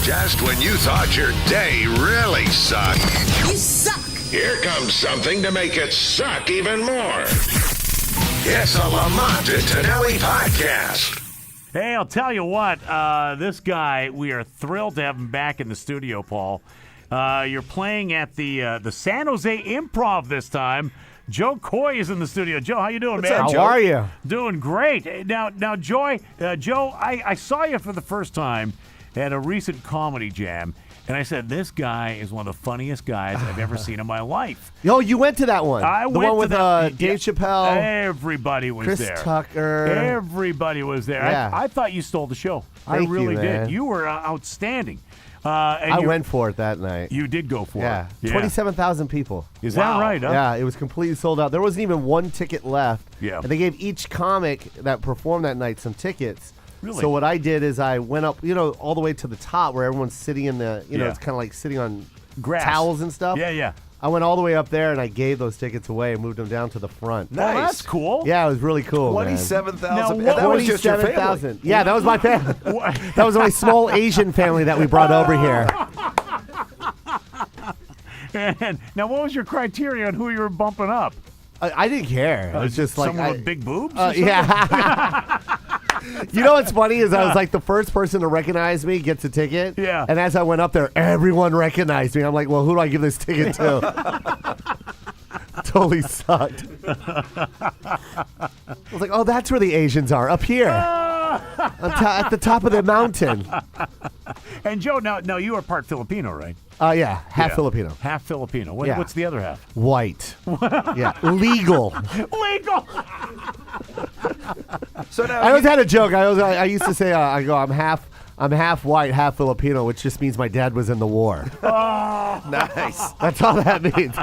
Just when you thought your day really sucked. You suck! Here comes something to make it suck even more. It's a Lamont and Tonelli podcast. Hey, I'll tell you what, this guy, we are thrilled to have him back in the studio, Paul. You're playing at the San Jose Improv this time. Jo Koy is in the studio. Joe, how you doing, man? How are you? Doing great. Now, Joe, I saw you for the first time at a recent comedy jam, and I said, this guy is one of the funniest guys I've ever seen in my life. Oh, you went to that one? I the went one with to Dave Chappelle. Everybody was Chris there. Tucker. Everybody was there. Yeah. I thought you stole the show. Thank I really you, did. man. You were outstanding. I went for it that night. You did go for Yeah. it. 27,000 people. Is that right? Huh? Yeah, it was completely sold out. There wasn't even one ticket left. Yeah. And they gave each comic that performed that night some tickets. Really? So what I did is I went up, all the way to the top where everyone's sitting in the, Yeah. it's kind of like sitting on Grass. towels and stuff. Yeah. I went all the way up there and I gave those tickets away and moved them down to the front. Well, that's cool. Yeah, it was really cool. 27,000. Now, That was just your family. 27,000. Yeah, that was my family. That was my small Asian family that we brought over here. And now, what was your criteria on who you were bumping up? I didn't care. It was just like someone with big boobs? or something? yeah. You know what's funny is I was like the first person to recognize me gets a ticket. Yeah. And as I went up there, everyone recognized me. I'm like, well, who do I give this ticket to? Totally sucked. I was like, oh, that's where the Asians are, up here. At the top of the mountain. And Joe, now you are part Filipino, right? Yeah, half Yeah. Filipino. Half Filipino. Yeah. What's the other half? White. Yeah, legal. Legal. So now I always had a joke. I used to say, I'm half white, half Filipino, which just means my dad was in the war. nice. That's all that means.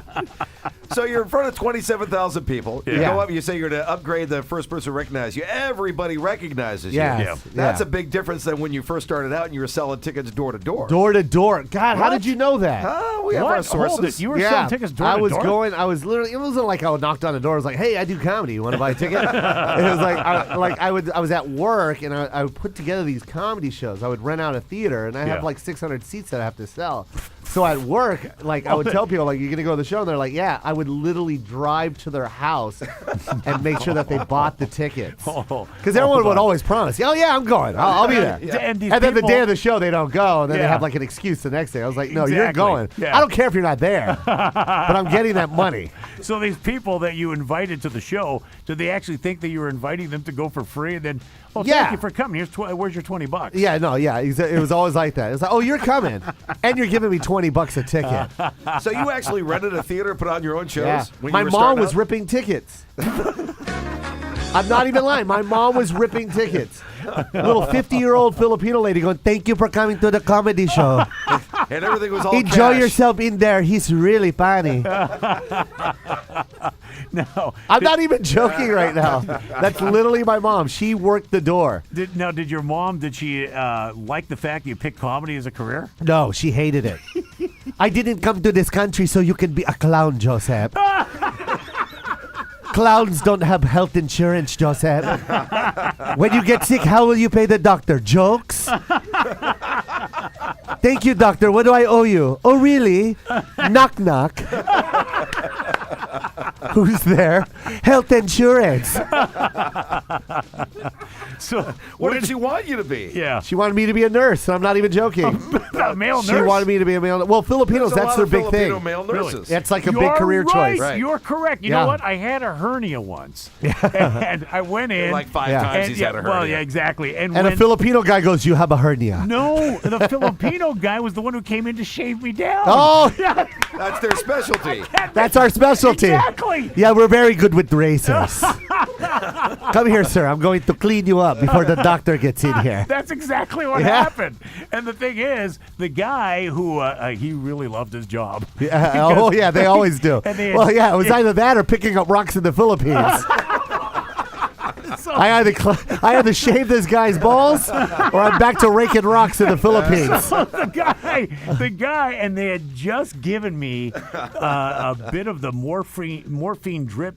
So you're in front of 27,000 people. You Yeah. go up and you say you're going to upgrade the first person to recognize you. Everybody recognizes Yes. you. Yeah. That's a big difference than when you first started out and you were selling tickets door to door. Door to door. God, how did you know that? We have our What? sources. Hold it. You were selling tickets door I to was door? going. I was literally. It wasn't like I knocked on the door. I was like, "Hey, I do comedy. You want to buy a ticket?" It was like, I was at work and I would put together these comedy shows. I would rent out a theater and I have Yeah. like 600 seats that I have to sell. So at work, like I would tell people, like, "You're gonna go to the show?" And they're like, "Yeah." I would literally drive to their house and make sure that they bought the tickets. Because everyone would always promise, "Oh yeah, I'm going. I'll be there." Yeah. And these And then the people- day of the show, they don't go, and then they Yeah. have like an excuse the next day. I was like, "No, you're Exactly. going. Yeah. I don't care if you're not there, but I'm getting that money." So these people that you invited to the show, did they actually think that you were inviting them to go for free? And then, thank Yeah. you for coming. Where's your $20? Yeah, no, yeah, it was always like that. It's like, "Oh, you're coming, and you're giving me $20 a ticket." So you actually rented a theater, put on your own shows? Yeah. When My you were mom starting was out? ripping tickets. I'm not even lying. My mom was ripping tickets. Little 50-year-old Filipino lady going, "Thank you for coming to the comedy show. And everything was all Enjoy cash. yourself in there. He's really funny." No. I'm not even joking right now. That's literally my mom. She worked the door. Did your mom, did she like the fact that you picked comedy as a career? No, she hated it. "I didn't come to this country so you can be a clown, Joseph. Clowns don't have health insurance, Joseph. When you get sick, how will you pay the doctor? Jokes? Thank you, doctor. What do I owe you? Oh, really? Knock, knock. Who's there? Health insurance." So, What did she want you to be? Yeah. She wanted me to be a nurse, and I'm not even joking. A male nurse? She wanted me to be a male. Well, Filipinos, There's a that's lot their of big Filipino thing. male nurses. It's like a You're big career right. choice. Right. You're correct. You Yeah. know what? I had a hernia once. And I went in. Like 5 Yeah. times and, he's yeah, had a hernia. well, yeah, exactly. And And a when, Filipino guy goes, "You have a hernia." No, the Filipino guy was the one who came in to shave me down. Oh, Yeah, That's their specialty. that's our specialty. exactly. Yeah, we're very good with razors. Come here, sir. I'm going to clean you up before the doctor gets in here. That's exactly what Yeah. happened. And the thing is, the guy who he really loved his job. Yeah, oh, yeah, they always do. And they- Well, yeah, it was either that or picking up rocks in the Philippines. So, I either shave this guy's balls or I'm back to raking rocks in the Philippines. the guy, and they had just given me a bit of the morphine drip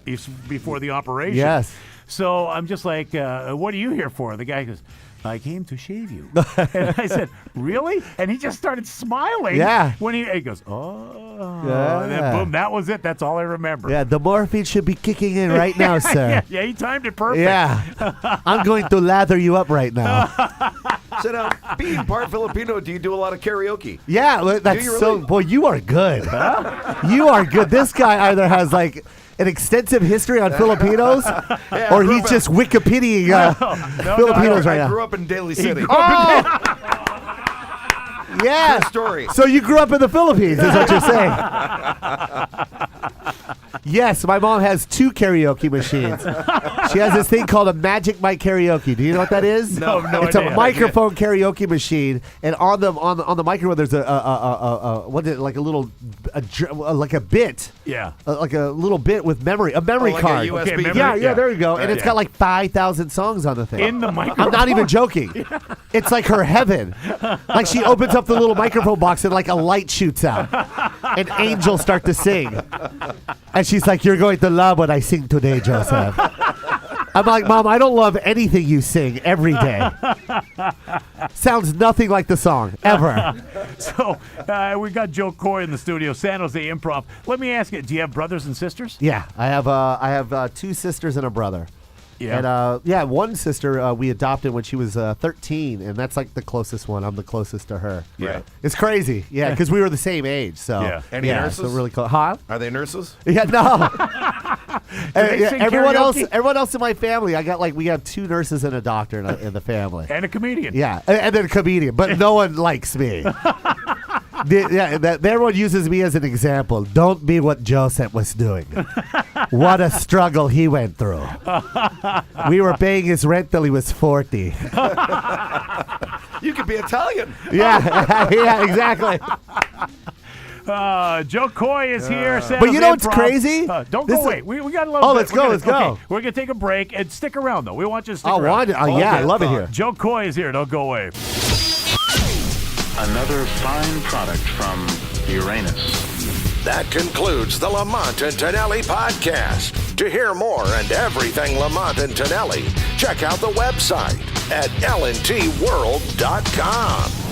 before the operation. Yes. So I'm just like, what are you here for? The guy goes, I came to shave you. And I said, really? And he just started smiling. Yeah. When he goes, oh. Yeah. And then boom, that was it. That's all I remember. Yeah, the morphine should be kicking in right now, sir. Yeah, he timed it perfect. Yeah. I'm going to lather you up right now. So now, being part Filipino, do you do a lot of karaoke? Yeah, that's you so. really? Boy, you are good. You are good. This guy either has like an extensive history on Filipinos, Yeah, or I grew he's up- just Wikipediaing Filipinos right I now. grew up in Daly City. Yeah. True story. So you grew up in the Philippines, is what you're saying? Yes, my mom has 2 karaoke machines. She has this thing called a Magic Mic Karaoke. Do you know what that is? No It's idea. a microphone karaoke machine, and on the microphone there's what is it, like a little like a bit. Yeah. Like a little bit with memory Like a card. USB. Okay, memory- Yeah, Yeah. there you go. And it's Yeah. got like 5,000 songs on the thing. In the microphone. I'm not even joking. It's like her heaven. Like she opens up the little microphone box and like a light shoots out. And angels start to sing. And she's like, "You're going to love what I sing today, Joseph." I'm like, "Mom, I don't love anything you sing every day. Sounds nothing like the song, ever." So we got Jo Koy in the studio, San Jose Improv. Let me ask you, do you have brothers and sisters? Yeah, I have 2 sisters and a brother. Yeah. And one sister we adopted when she was 13, and that's like the closest one. I'm the closest to her. Yeah. It's crazy. Yeah, because we were the same age. So Yeah. Any yeah, nurses? so really close. Huh? Are they nurses? Yeah, no. they sing karaoke? Everyone else in my family, we have 2 nurses and a doctor in the family. And a comedian. Yeah, and then a comedian, but no one likes me. Everyone uses me as an example. Don't be what Joseph was doing. What a struggle he went through. We were paying his rent till he was 40. You could be Italian. Yeah, yeah, exactly. Jo Koy is here. San But you Jose know what's Improv. crazy? Don't This go is- away. We got a little Oh, bit. let's go, let's go. Okay, we're going to take a break and stick around, though. We want you to stick Oh, around. yeah, I Okay, love it thought. here. Jo Koy is here. Don't go away. Another fine product from Uranus. That concludes the Lamont and Tonelli podcast. To hear more and everything Lamont and Tonelli, check out the website at lntworld.com.